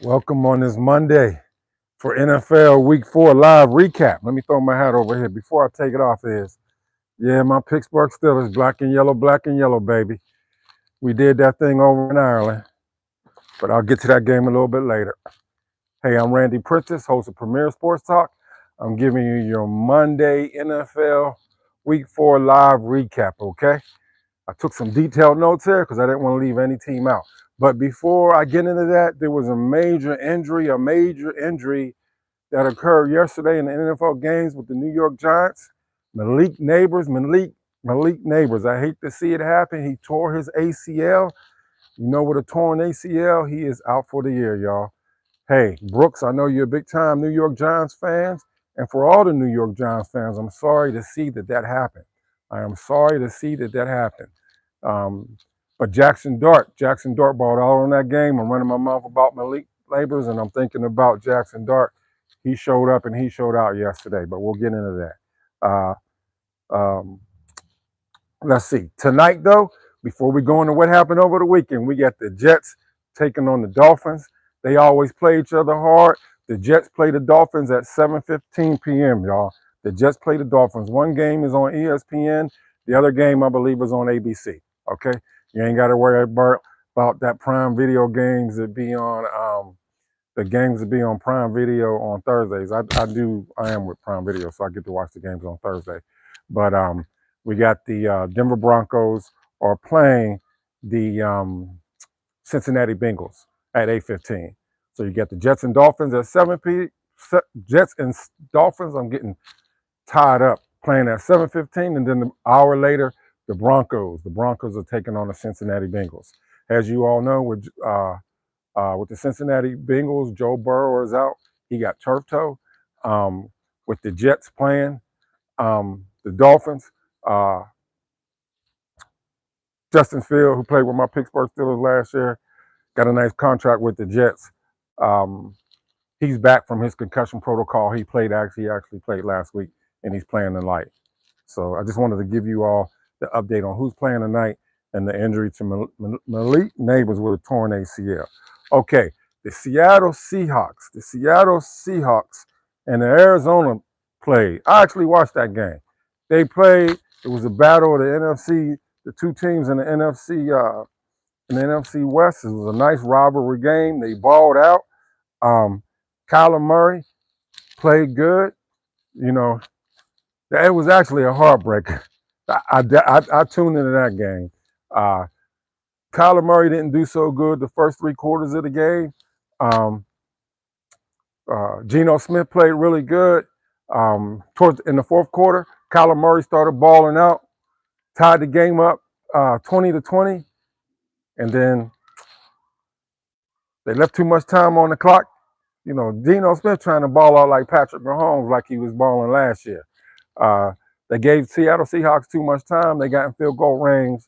Welcome on this Monday for NFL Week 4 live recap. Let me throw my hat over here before I take it off. Yeah, my Pittsburgh Steelers, black and yellow, baby. We did that thing over in Ireland, but I'll get to that game a little bit later. Hey, I'm Randy Prentice, host of Premier Sports Talk. I'm giving you your Monday NFL Week 4 live recap, okay? I took some detailed notes here because I didn't want to leave any team out. But before I get into that, there was a major injury that occurred yesterday in the NFL games with the New York Giants. Malik Neighbors. I hate to see it happen. He tore his ACL. You know, with a torn ACL, he is out for the year, y'all. Hey, Brooks, I know you're a big-time New York Giants fans. And for all the New York Giants fans, I'm sorry to see that happened. I am sorry to see that happened. But Jackson Dart balled out on that game. I'm running my mouth about Malik Neighbors, and I'm thinking about Jackson Dart. He showed up and he showed out yesterday, but we'll get into that. Let's see. Tonight, though, before we go into what happened over the weekend, we got the Jets taking on the Dolphins. They always play each other hard. The Jets play the Dolphins at 7:15 p.m., y'all. The Jets play the Dolphins. One game is on ESPN. The other game, I believe, is on ABC. Okay? You ain't got to worry about that Prime Video games that be on the games that be on Prime Video on Thursdays. I am with Prime Video, so I get to watch the games on Thursday. But we got the Denver Broncos are playing the Cincinnati Bengals at 8:15. So you got the Jets and Dolphins at 7 p. Jets and Dolphins, I'm getting tied up, playing at 7:15, and then an hour later, the Broncos are taking on the Cincinnati Bengals. As you all know, with the Cincinnati Bengals, Joe Burrow is out. He got turf toe. With the Jets playing the Dolphins, Justin Fields, who played with my Pittsburgh Steelers last year, got a nice contract with the Jets. He's back from his concussion protocol. He actually played last week, and he's playing tonight. So I just wanted to give you all the update on who's playing tonight and the injury to Malik Neighbors with a torn ACL. Okay, the Seattle Seahawks and the Arizona played. I actually watched that game. They played. It was a battle of the NFC, the two teams in the NFC West. It was a nice rivalry game. They balled out. Kyler Murray played good. You know, it was actually a heartbreaker. I tuned into that game. Kyler Murray didn't do so good the first 3 quarters of the game. Geno Smith played really good. In the fourth quarter, Kyler Murray started balling out, tied the game up 20-20, and then they left too much time on the clock. You know, Geno Smith trying to ball out like Patrick Mahomes, like he was balling last year. They gave Seattle Seahawks too much time. They got in field goal range.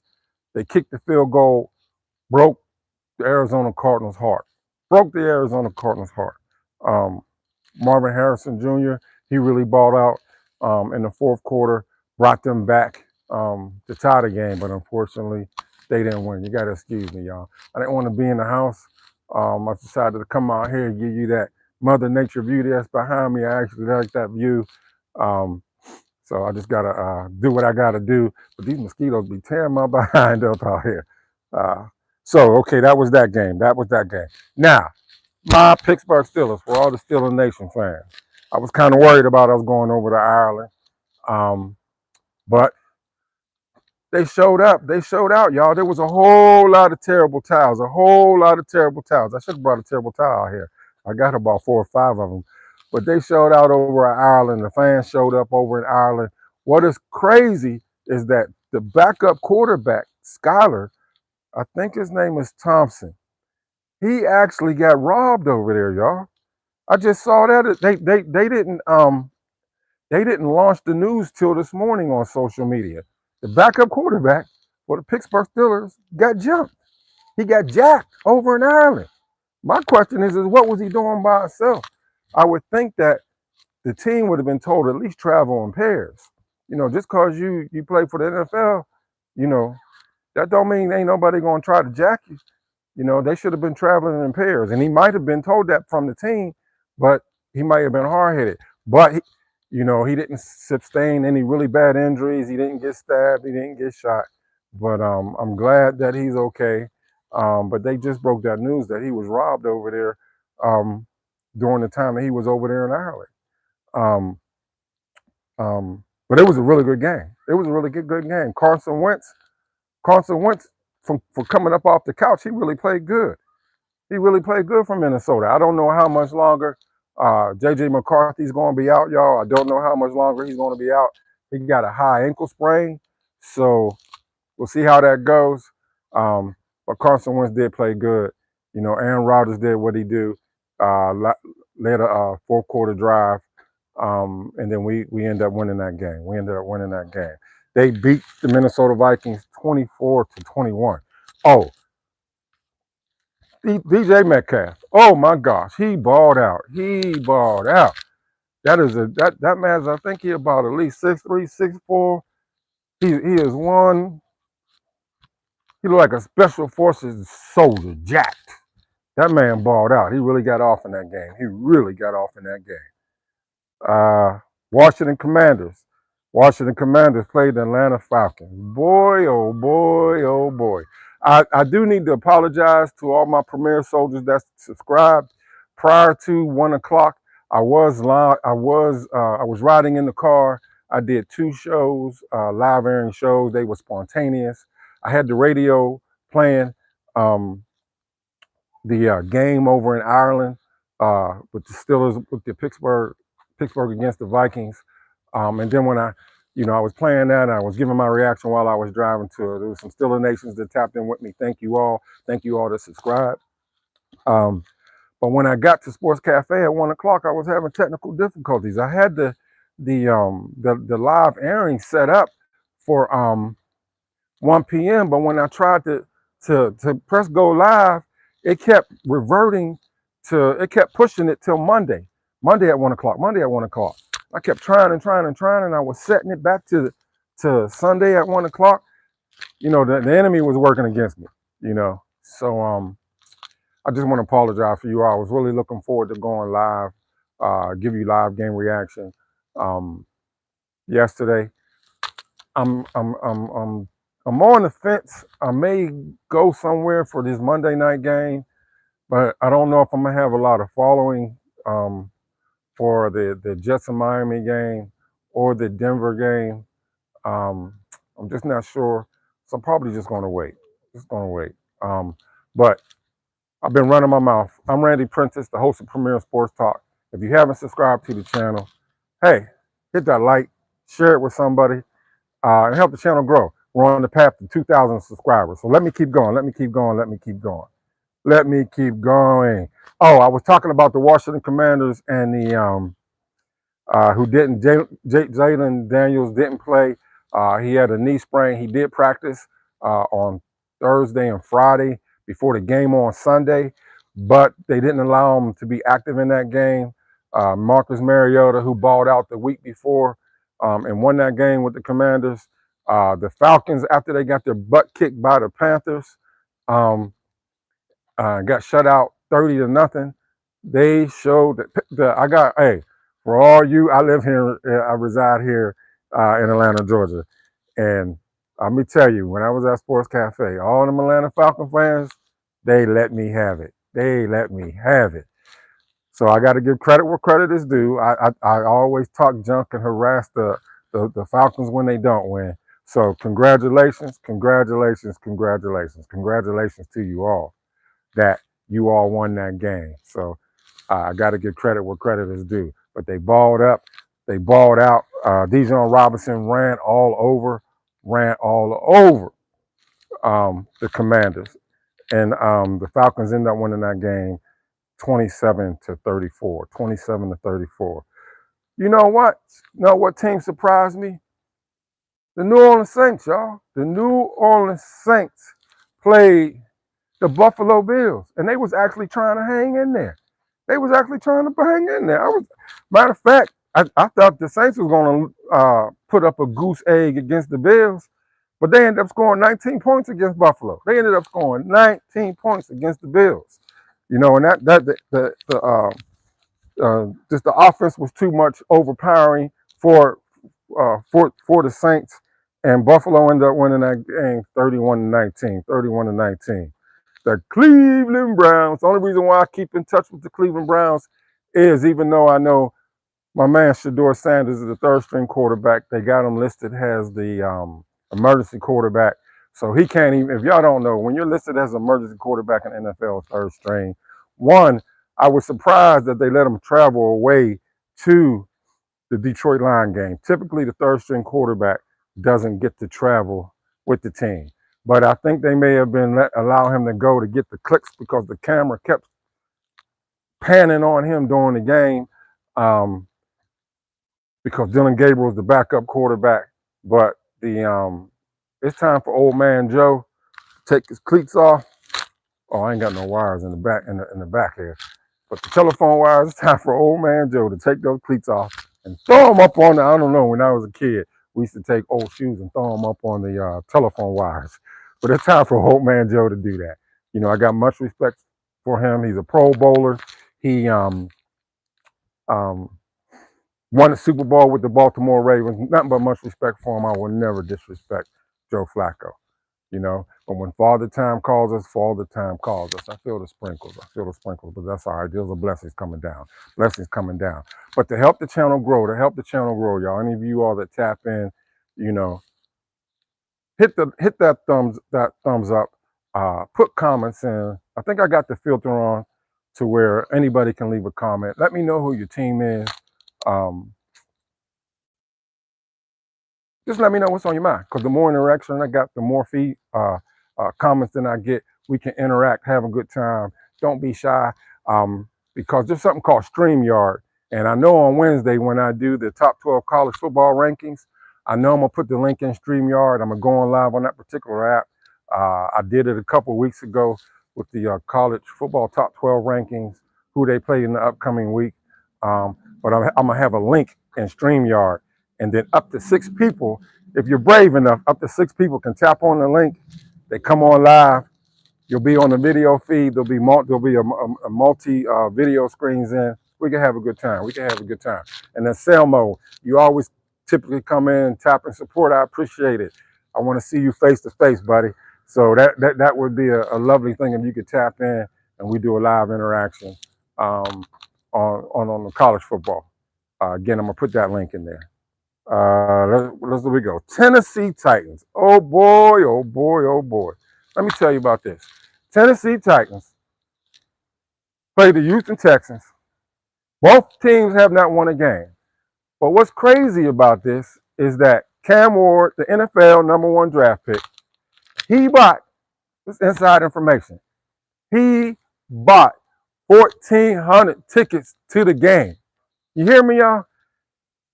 They kicked the field goal, broke the Arizona Cardinals' heart. Marvin Harrison Jr., he really balled out in the fourth quarter, brought them back to tie the game, but unfortunately, they didn't win. You got to excuse me, y'all. I didn't want to be in the house. I decided to come out here and give you that Mother Nature view that's behind me. I actually like that view. So I just got to do what I got to do. But these mosquitoes be tearing my behind up out here. Okay, that was that game. Now, my Pittsburgh Steelers, for all the Steelers Nation fans, I was kind of worried about us going over to Ireland. But they showed up. They showed out, y'all. There was a whole lot of terrible towels. I should have brought a terrible towel here. I got about 4 or 5 of them. But they showed out over in Ireland. The fans showed up over in Ireland. What is crazy is that the backup quarterback, Skyler, I think his name is Thompson, he actually got robbed over there, y'all. I just saw that. They didn't launch the news till this morning on social media. The backup quarterback for the Pittsburgh Steelers got jumped. He got jacked over in Ireland. My question is what was he doing by himself? I would think that the team would have been told at least travel in pairs. You know, just because you play for the NFL, you know, that don't mean ain't nobody going to try to jack you. You know, they should have been traveling in pairs, and he might have been told that from the team, but he might have been hard-headed. But you know, he didn't sustain any really bad injuries. He didn't get stabbed. He didn't get shot. But I'm glad that he's okay. But they just broke that news that he was robbed over there during the time that he was over there in Ireland. But it was a really good game. It was a really good game. Carson Wentz, for coming up off the couch, he really played good. He really played good for Minnesota. I don't know how much longer J.J. McCarthy's going to be out, y'all. I don't know how much longer he's going to be out. He got a high ankle sprain, so we'll see how that goes. But Carson Wentz did play good. You know, Aaron Rodgers did what he do, led a fourth-quarter drive, and then we ended up winning that game. They beat the Minnesota Vikings 24-21. Oh, DJ Metcalf. Oh my gosh, he balled out. That man's, I think he about at least 6'3", 6'4". He is one. He looked like a special forces soldier, jacked. That man balled out. He really got off in that game. Washington Commanders. Washington Commanders played the Atlanta Falcons. Boy, oh boy, oh boy. I do need to apologize to all my Premier soldiers that subscribed. Prior to 1 o'clock, I was riding in the car. I did 2 shows, live airing shows. They were spontaneous. I had the radio playing the game over in Ireland with the Steelers, with the Pittsburgh against the Vikings. And then when I was playing that, I was giving my reaction while I was driving to it. There was some Steeler Nations that tapped in with me. Thank you all that subscribed. But when I got to Sports Cafe at 1 o'clock, I was having technical difficulties. I had the live airing set up for 1 p.m. But when I tried to press go live, it kept reverting it kept pushing it till Monday at 1 o'clock. I kept trying, and I was setting it back to Sunday at 1 o'clock. You know, the enemy was working against me, you know. So I just want to apologize for you all. I was really looking forward to going live, give you live game reaction. Yesterday, I'm on the fence. I may go somewhere for this Monday night game, but I don't know if I'm gonna have a lot of following for the Jets and Miami game or the Denver game. I'm just not sure, so I'm probably just gonna wait. But I've been running my mouth. I'm Randy Prentice, the host of Premier Sports Talk. If you haven't subscribed to the channel, hey, hit that like, share it with somebody, and help the channel grow. We're on the path to 2,000 subscribers. So let me keep going. Oh, I was talking about the Washington Commanders and the who didn't. Jalen Daniels didn't play. He had a knee sprain. He did practice on Thursday and Friday before the game on Sunday, but they didn't allow him to be active in that game. Marcus Mariota, who balled out the week before and won that game with the Commanders. The Falcons, after they got their butt kicked by the Panthers, got shut out 30-0. They showed that for all you, I reside here in Atlanta, Georgia. And let me tell you, when I was at Sports Cafe, all them Atlanta Falcon fans, they let me have it. So I got to give credit where credit is due. I always talk junk and harass the Falcons when they don't win. So congratulations to you all that you all won that game. So I got to give credit where credit is due. But they balled up. They balled out. Dijon Robinson ran all over the Commanders. And the Falcons ended up winning that game 27-34. You know what? What team surprised me? The New Orleans Saints, y'all. The New Orleans Saints played the Buffalo Bills, and they was actually trying to hang in there. Matter of fact, I thought the Saints was going to put up a goose egg against the Bills, But they ended up scoring 19 points against Buffalo. They ended up scoring 19 points against the Bills. You know, and just the offense was too much overpowering for the Saints, and Buffalo ended up winning that game 31-19, 31-19. The Cleveland Browns. The only reason why I keep in touch with the Cleveland Browns is, even though I know my man Shedeur Sanders is the third string quarterback, they got him listed as the emergency quarterback. So he can't even, if y'all don't know, when you're listed as an emergency quarterback in NFL third string, one, I was surprised that they let him travel away to the Detroit Lions game. Typically, the third string quarterback doesn't get to travel with the team. But I think they may have been allow him to go to get the clicks because the camera kept panning on him during the game, because Dylan Gabriel is the backup quarterback. But it's time for old man Joe to take his cleats off. Oh, I ain't got no wires in the back here. But the telephone wires, it's time for old man Joe to take those cleats off and throw them up on I don't know, when I was a kid, we used to take old shoes and throw them up on the telephone wires. But it's time for old man Joe to do that. You know, I got much respect for him. He's a Pro Bowler. He won the Super Bowl with the Baltimore Ravens. Nothing but much respect for him. I will never disrespect Joe Flacco. You know, but when Father Time calls us, Father Time calls us. I feel the sprinkles. But that's all right. Those are blessings coming down. But to help the channel grow, y'all, any of you all that tap in, you know, hit that thumbs up. Put comments in. I think I got the filter on to where anybody can leave a comment. Let me know who your team is. Just let me know what's on your mind, because the more interaction I got, the more comments that I get. We can interact, have a good time. Don't be shy, because there's something called StreamYard. And I know on Wednesday when I do the top 12 college football rankings, I know I'm going to put the link in StreamYard. I'm going to go on live on that particular app. I did it a couple weeks ago with the college football top 12 rankings, who they play in the upcoming week. But I'm going to have a link in StreamYard. And then up to 6 people, if you're brave enough, up to 6 people can tap on the link. They come on live. You'll be on the video feed. There'll be a multi video screens in. We can have a good time. And then Selmo, you always typically come in, tap and support. I appreciate it. I want to see you face to face, buddy. So that would be a lovely thing if you could tap in and we do a live interaction on the college football. Again, I'm gonna put that link in there. Let's we go. Tennessee Titans. Oh boy. Let me tell you about this. Tennessee Titans play the Houston Texans. Both teams have not won a game. But what's crazy about this is that Cam Ward, the NFL #1 draft pick, he bought this inside information. He bought 1,400 tickets to the game. You hear me, y'all?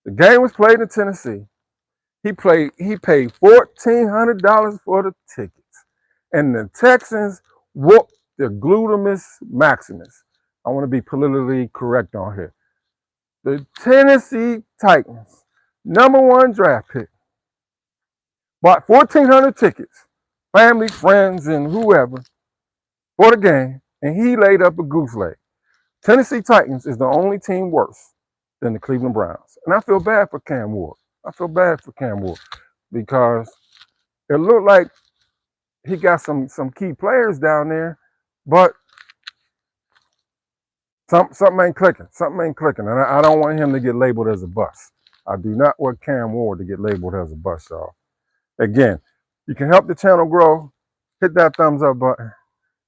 The game was played in Tennessee. He paid $1,400 for the tickets. And the Texans whooped the Glutamus Maximus. I want to be politically correct on here. The Tennessee Titans, #1 draft pick, bought 1,400 tickets, family, friends, and whoever, for the game, and he laid up a goose leg. Tennessee Titans is the only team worse than the Cleveland Browns. And I feel bad for Cam Ward. Because it looked like he got some key players down there, but something ain't clicking. And I don't want him to get labeled as a bust. I do not want Cam Ward to get labeled as a bust, y'all. Again, you can help the channel grow. Hit that thumbs up button.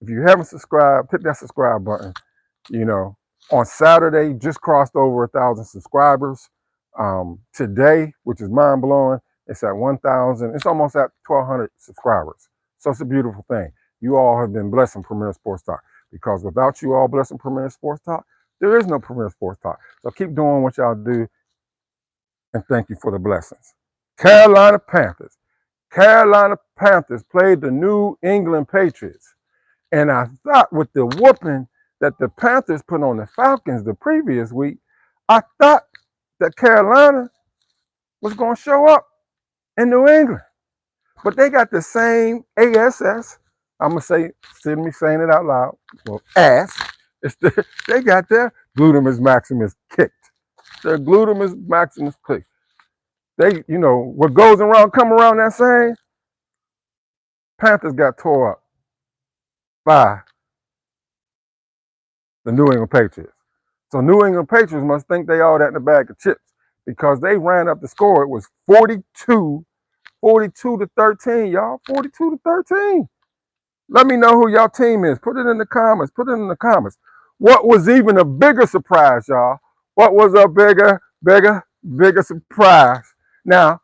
If you haven't subscribed, hit that subscribe button. You know, on Saturday, just crossed over 1,000 subscribers. Today, which is mind blowing, it's at 1,000. It's almost at 1,200 subscribers. So it's a beautiful thing. You all have been blessing Premier Sports Talk, because without you all blessing Premier Sports Talk, there is no Premier Sports Talk. So keep doing what y'all do, and thank you for the blessings. Carolina Panthers played the New England Patriots. And I thought with the whooping that the Panthers put on the Falcons the previous week, I thought that Carolina was going to show up in New England. But they got the same ASS. I'm gonna say, instead of me saying it out loud, well, ass. They got their gluteus maximus kicked. Their gluteus maximus kicked. They, what goes around, come around that saying. Panthers got tore up by the New England Patriots. So New England Patriots must think they all that in a bag of chips because they ran up the score. It was 42 to 13, y'all. 42 to 13. Let me know who y'all team is. Put it in the comments. Put it in the comments. What was even a bigger surprise, y'all? What was a bigger surprise? Now,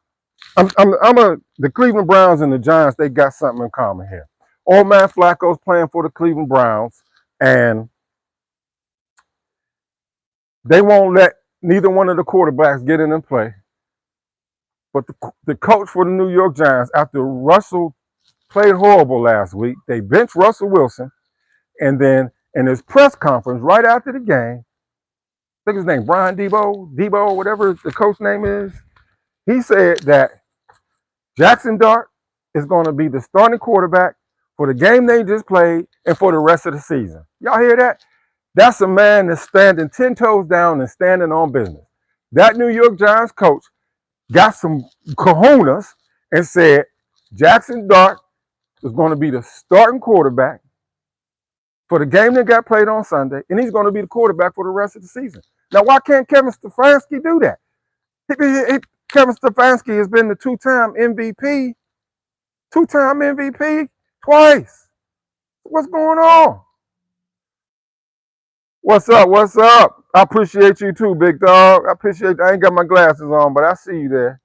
the Cleveland Browns and the Giants, they got something in common here. Old man Flacco's playing for the Cleveland Browns, and they won't let neither one of the quarterbacks get in and play. But the coach for the New York Giants, after Russell played horrible last week, they benched Russell Wilson, and then in his press conference right after the game, I think his name Brian Debo, whatever the coach name is, he said that Jackson Dart is going to be the starting quarterback for the game they just played and for the rest of the season. Y'all hear that? That's a man that's standing 10 toes down and standing on business. That New York Giants coach got some kahunas and said Jackson Dart is going to be the starting quarterback for the game that got played on Sunday, and he's going to be the quarterback for the rest of the season. Now, why can't Kevin Stefanski do that? Kevin Stefanski has been the two-time MVP twice. What's going on? What's up? I appreciate you too, big dog. I ain't got my glasses on, but I see you there.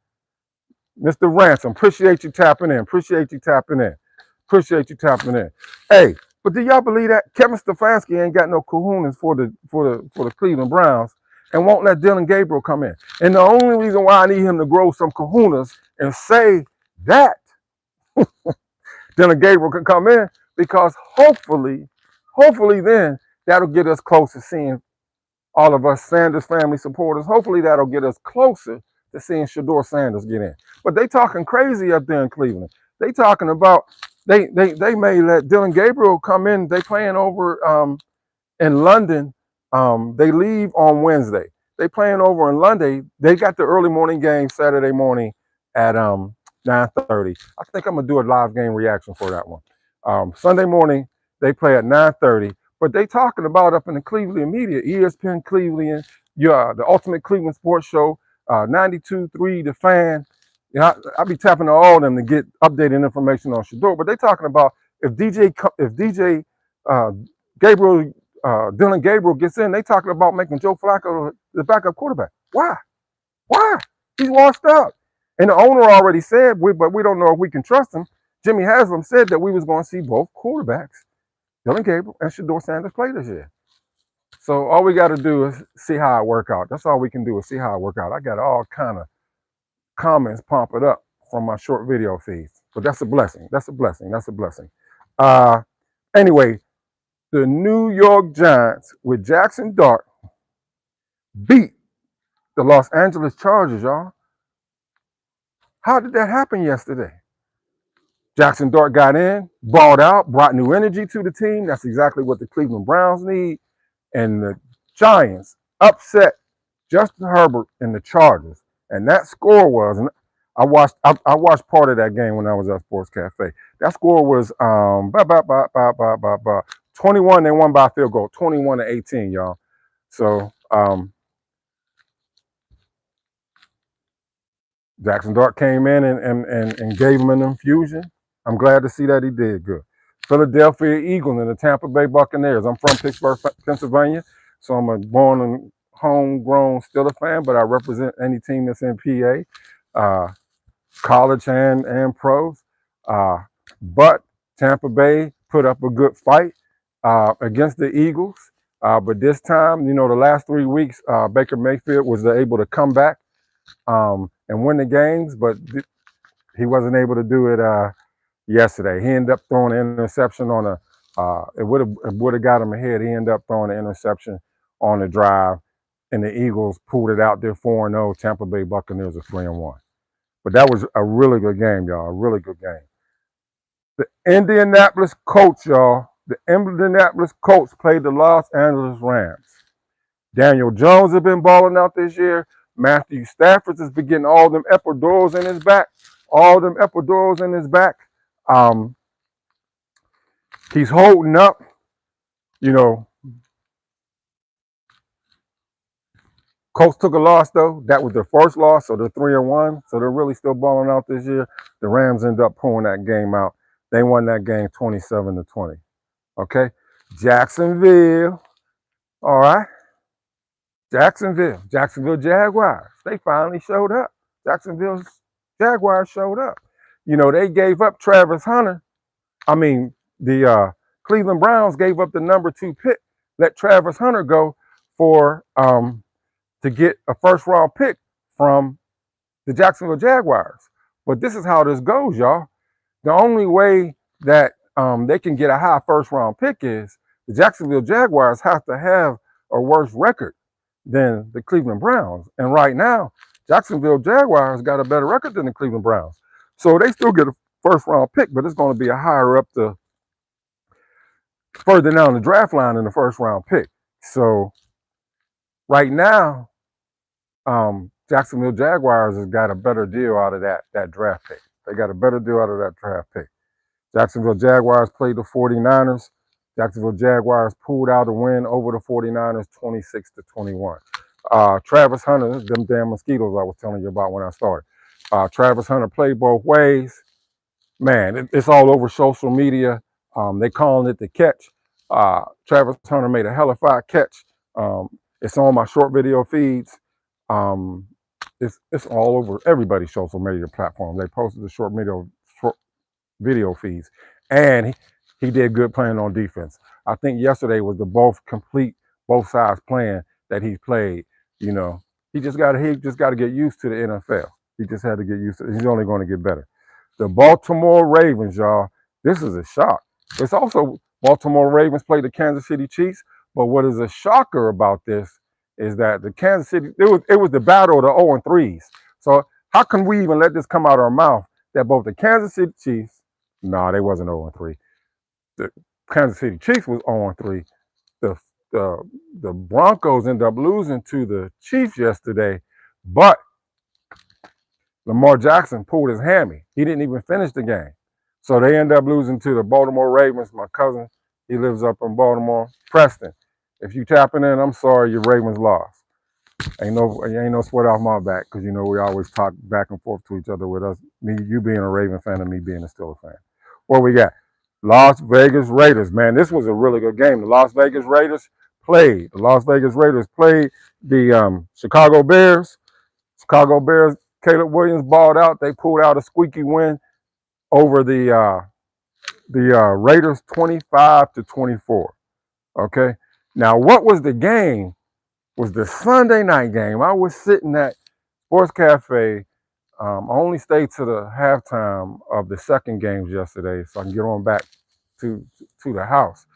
Mr. Ransom, appreciate you tapping in. Hey, but do y'all believe that Kevin Stefanski ain't got no kahunas for the Cleveland Browns and won't let Dylan Gabriel come in? And the only reason why I need him to grow some kahunas and say that Dylan Gabriel can come in, because hopefully then that'll get us close to seeing all of us Sanders family supporters. Hopefully that'll get us closer to seeing Shedeur Sanders get in. But they talking crazy up there in Cleveland. They talking about they may let Dylan Gabriel come in. They playing over in London. They leave on Wednesday. They playing over in London. They got the early morning game Saturday morning at 9:30. I think I'm gonna do a live game reaction for that one. Sunday morning they play at 9:30. But they talking about up in the Cleveland media, ESPN Cleveland, the Ultimate Cleveland Sports Show, 92.3 The Fan. I be tapping to all of them to get updated information on Shedeur. But they talking about if DJ Gabriel, Dylan Gabriel gets in, they talking about making Joe Flacco the backup quarterback. Why? He's washed up. And the owner already said, but we don't know if we can trust him. Jimmy Haslam said that we was going to see both quarterbacks, Dylan Gabriel and Shedeur Sanders, play this year. So all we got to do is see how it work out. That's all we can do is see how it work out. I got all kind of comments popping up from my short video feeds, but that's a blessing. Anyway, the New York Giants with Jackson Dart beat the Los Angeles Chargers, y'all. How did that happen yesterday? Jackson Dart got in, balled out, brought new energy to the team. That's exactly what the Cleveland Browns need. And the Giants upset Justin Herbert and the Chargers. And that score was, and I watched part of that game when I was at Sports Cafe. That score was 21. They won by a field goal, 21-18, y'all. So Jackson Dart came in and gave him an infusion. I'm glad to see that he did good. Philadelphia Eagles and the Tampa Bay Buccaneers. I'm from Pittsburgh, Pennsylvania, so I'm a born and homegrown Steelers fan, but I represent any team that's in PA, college and pros. But Tampa Bay put up a good fight against the Eagles. But this time, the last 3 weeks, Baker Mayfield was able to come back and win the games, but he wasn't able to do it yesterday. He ended up throwing an interception on it would have got him ahead. He ended up throwing an interception on the drive, and the Eagles pulled it out. They're 4-0. Tampa Bay Buccaneers are 3-1. But that was a really good game, y'all. A really good game. The Indianapolis Colts, y'all. The Indianapolis Colts played the Los Angeles Rams. Daniel Jones has been balling out this year. Matthew Stafford has been getting all them epidurals in his back. All them epidurals in his back. He's holding up. You know, Colts took a loss, though. That was their first loss, so they're 3-1. So they're really still balling out this year. The Rams end up pulling that game out. They won that game 27-20. Okay? Jacksonville. All right? Jacksonville Jaguars. They finally showed up. Jacksonville Jaguars showed up. You know, they gave up Travis Hunter. The Cleveland Browns gave up the number 2 pick, let Travis Hunter go for to get a first-round pick from the Jacksonville Jaguars. But this is how this goes, y'all. The only way that they can get a high first-round pick is the Jacksonville Jaguars have to have a worse record than the Cleveland Browns. And right now, Jacksonville Jaguars got a better record than the Cleveland Browns. So they still get a first-round pick, but it's going to be a higher up to further down the draft line than the first-round pick. So right now, Jacksonville Jaguars has got a better deal out of that draft pick. They got a better deal out of that draft pick. Jacksonville Jaguars played the 49ers. Jacksonville Jaguars pulled out a win over the 49ers 26-21. Travis Hunter, them damn mosquitoes I was telling you about when I started. Travis Hunter played both ways. Man, it's all over social media. They calling it the catch. Travis Hunter made a hellified catch. It's on my short video feeds. It's all over everybody's social media platform. They posted the short video feeds, and he did good playing on defense. I think yesterday was the both sides playing that he played. You know, he just got to get used to the NFL. He just had to get used to it. He's only going to get better. The Baltimore Ravens, y'all. This is a shock. It's also Baltimore Ravens played the Kansas City Chiefs. But what is a shocker about this is that the Kansas City, it was the battle of the 0-3s. So how can we even let this come out of our mouth that both the Kansas City Chiefs, they wasn't 0-3. The Kansas City Chiefs was 0-3. The Broncos ended up losing to the Chiefs yesterday, but Lamar Jackson pulled his hammy. He didn't even finish the game. So they ended up losing to the Baltimore Ravens. My cousin, he lives up in Baltimore. Preston, if you tapping in, I'm sorry, your Ravens lost. Ain't no sweat off my back, because you know we always talk back and forth to each other with us. Me, you being a Raven fan and me being a Steelers fan. What we got? Las Vegas Raiders. Man, this was a really good game. The Las Vegas Raiders played the Chicago Bears. Chicago Bears, Caleb Williams balled out. They pulled out a squeaky win over the Raiders 25-24. Okay. Now, what was the game? Was the Sunday night game. I was sitting at Sports Cafe. I only stayed to the halftime of the second games yesterday so I can get on back to the house.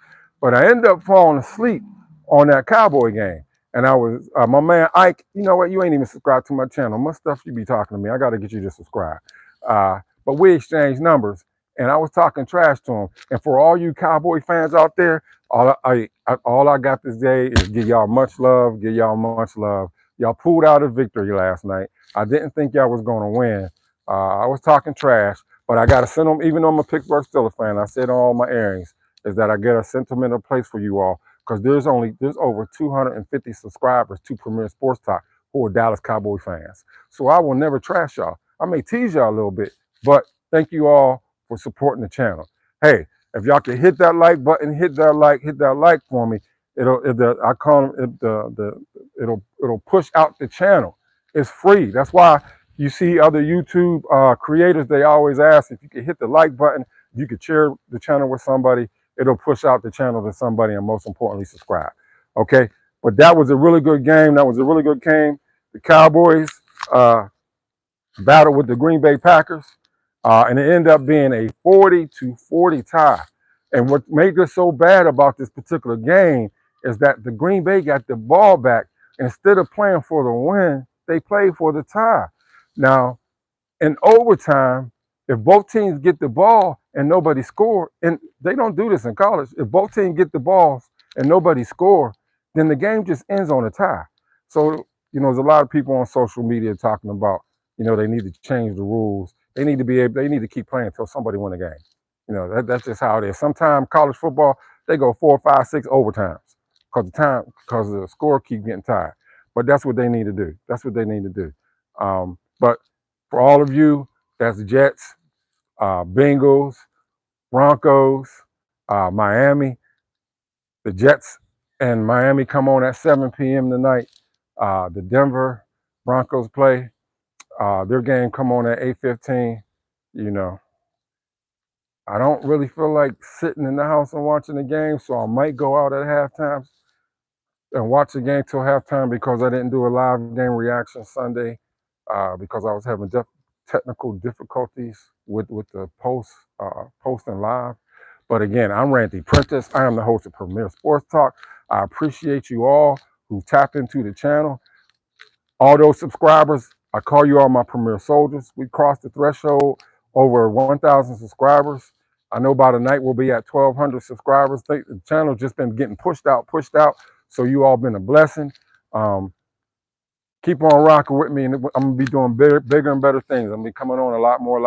But I ended up falling asleep on that Cowboy game. And I was, my man Ike, you know what? You ain't even subscribed to my channel. Much stuff you be talking to me. I got to get you to subscribe. But we exchanged numbers, and I was talking trash to him. And for all you Cowboy fans out there, all I got this day is give y'all much love, Y'all pulled out a victory last night. I didn't think y'all was going to win. I was talking trash, but I got to send them, even though I'm a Pittsburgh Steelers fan, I said on all my airings, is that I get a sentimental place for you all, because there's over 250 subscribers to Premier Sports Talk who are Dallas Cowboy fans. So I will never trash y'all. I may tease y'all a little bit, but thank you all for supporting the channel. Hey, if y'all can hit that like button, hit that like for me. It'll push out the channel. It's free. That's why you see other YouTube creators, they always ask if you can hit the like button, you can share the channel with somebody, it'll push out the channel to somebody, and most importantly, subscribe. Okay? But that was a really good game. The Cowboys battled with the Green Bay Packers, and it ended up being a 40-40 tie. And what made this so bad about this particular game is that the Green Bay got the ball back. Instead of playing for the win, they played for the tie. Now, in overtime, If both teams get the ball and nobody score, and they don't do this in college, if both teams get the balls and nobody score, then the game just ends on a tie. So, there's a lot of people on social media talking about, they need to change the rules. They need to keep playing until somebody win a game. That's just how it is. Sometimes college football, they go 4, 5, 6 overtimes because the score keep getting tied. But that's what they need to do. That's what they need to do. But for all of you, that's Jets, Bengals, Broncos, Miami. The Jets and Miami come on at 7 p.m. tonight. The Denver Broncos play. Their game come on at 8:15. I don't really feel like sitting in the house and watching the game, so I might go out at halftime and watch the game till halftime because I didn't do a live game reaction Sunday because I was having technical difficulties with the posting live. But again, I'm Randy Prentice. I am the host of Premier Sports Talk. I appreciate you all who tapped into the channel. All those subscribers, I call you all my Premier Soldiers. We crossed the threshold over 1,000 subscribers. I know by tonight we'll be at 1,200 subscribers. The channel just been getting pushed out. So you all been a blessing. Keep on rocking with me, and I'm gonna be doing bigger and better things. I'm gonna be coming on a lot more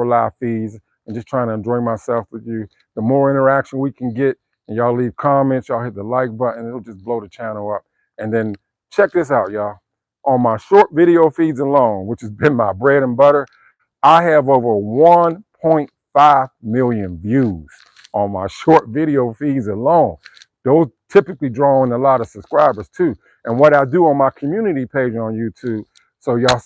live feeds, and just trying to enjoy myself with you. The more interaction we can get, and y'all leave comments, y'all hit the like button, it'll just blow the channel up. And then check this out, y'all. On my short video feeds alone, which has been my bread and butter, I have over 1.5 million views on my short video feeds alone. Those typically draw in a lot of subscribers too. And what I do on my community page on YouTube, so y'all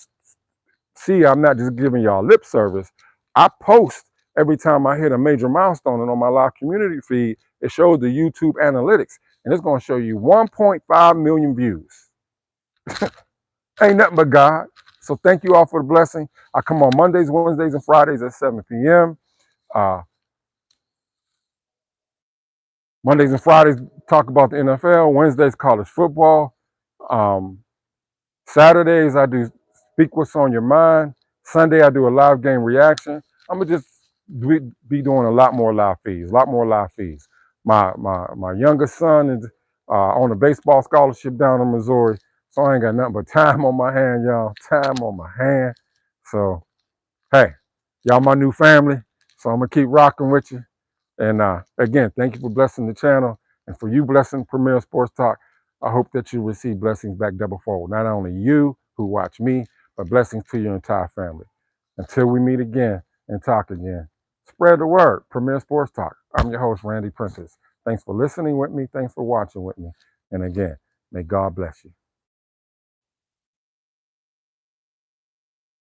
see I'm not just giving y'all lip service. I post every time I hit a major milestone, and on my live community feed, it shows the YouTube analytics, and it's going to show you 1.5 million views. Ain't nothing but God. So thank you all for the blessing. I come on Mondays, Wednesdays, and Fridays at 7 p.m. Mondays and Fridays talk about the NFL. Wednesdays, college football. Saturdays, I do Speak What's on Your Mind. Sunday, I do a live game reaction. I'm going to just be doing a lot more live feeds. My youngest son is on a baseball scholarship down in Missouri, so I ain't got nothing but time on my hand, y'all. Time on my hand. So, hey, y'all my new family, so I'm going to keep rocking with you. And again, thank you for blessing the channel. And for you blessing Premier Sports Talk, I hope that you receive blessings back double fold. Not only you who watch me, but blessings to your entire family. Until we meet again and talk again, spread the word. Premier Sports Talk. I'm your host, Randy Prentice. Thanks for listening with me. Thanks for watching with me. And again, may God bless you.